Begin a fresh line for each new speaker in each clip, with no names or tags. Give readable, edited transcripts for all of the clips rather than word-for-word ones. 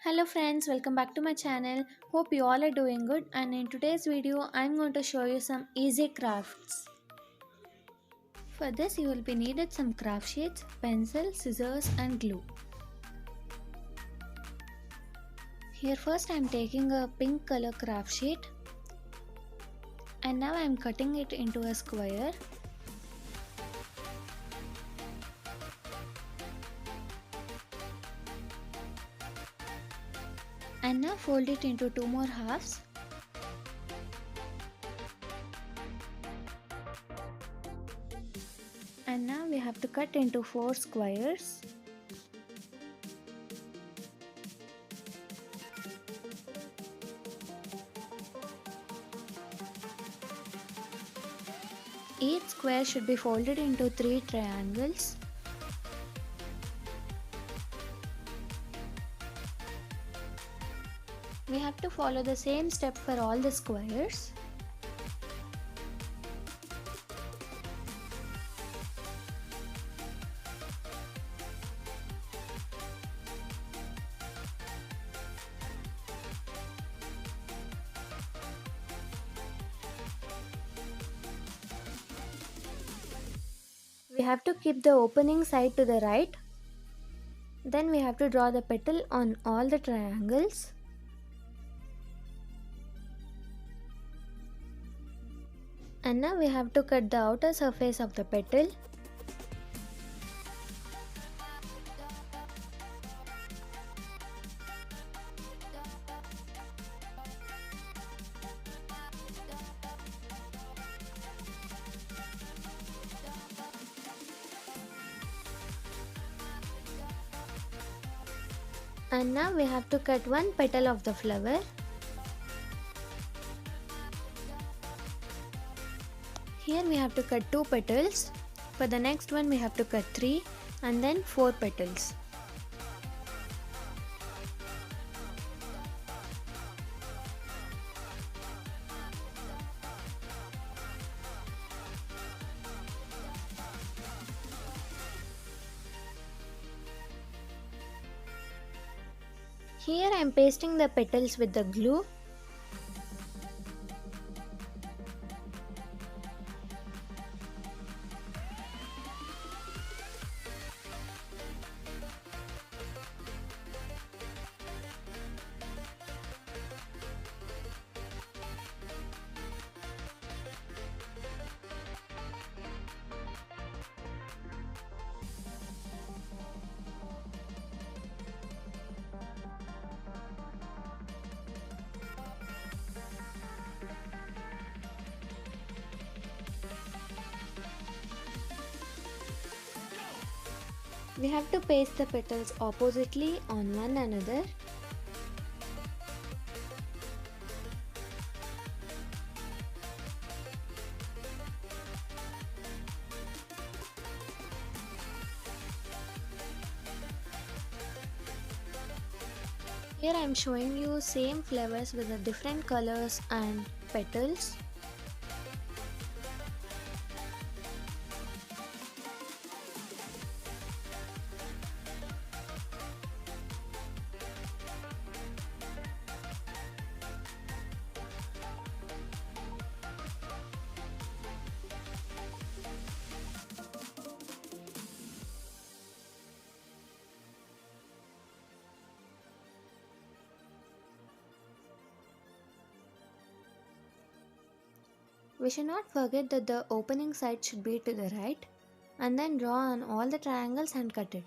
Hello friends, welcome back to my channel. Hope you all are doing good, and in today's video I'm going to show you some easy crafts. For this you will be needed some craft sheets, pencil, scissors and glue. Here first I am taking a pink color craft sheet and now I am cutting it into a square. And now fold it into two more halves. And now we have to cut into four squares. Each square should be folded into three triangles. We have to follow the same step for all the squares. We have to keep the opening side to the right. Then we have to draw the petal on all the triangles. And now we have to cut the outer surface of the petal. And now we have to cut one petal of the flower. Here we have to cut two petals. For the next one we have to cut three and then four petals. Here I am pasting the petals with the glue. We have to paste the petals oppositely on one another. Here I am showing you same flowers with the different colors and petals. We should not forget that the opening side should be to the right, and then draw on all the triangles and cut it.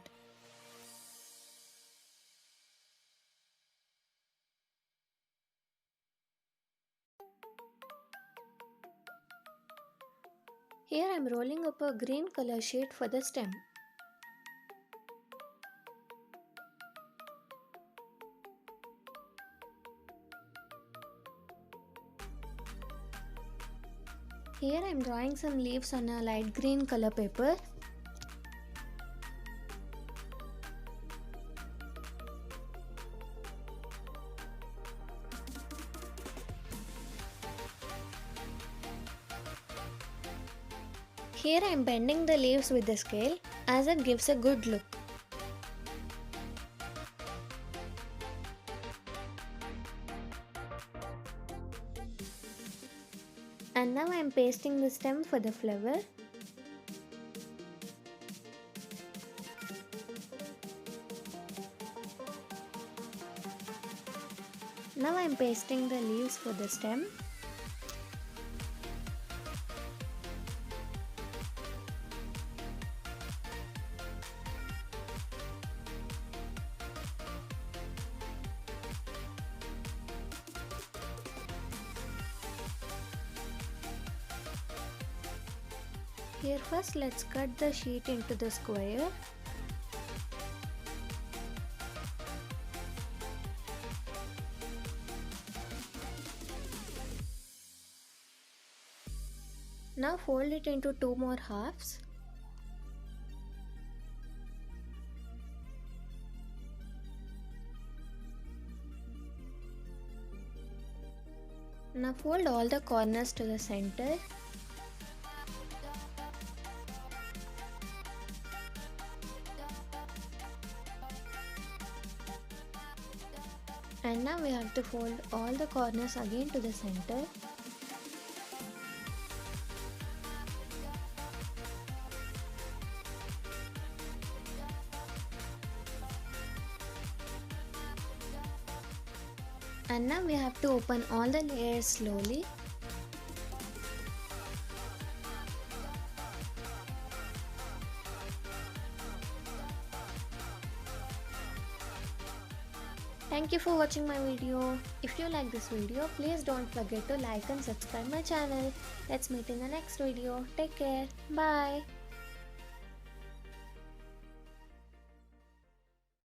Here I am rolling up a green color sheet for the stem. Here I am drawing some leaves on a light green color paper. Here I am bending the leaves with the scale as it gives a good look. And now I am pasting the stem for the flower. Now I am pasting the leaves for the stem. Here first let's cut the sheet into the square. Now fold it into two more halves. Now fold all the corners to the center. And now we have to fold all the corners again to the center. And now we have to open all the layers slowly. Thank you for watching my video. If you like this video, please don't forget to like and subscribe my channel. Let's meet in the next video. Take care. Bye.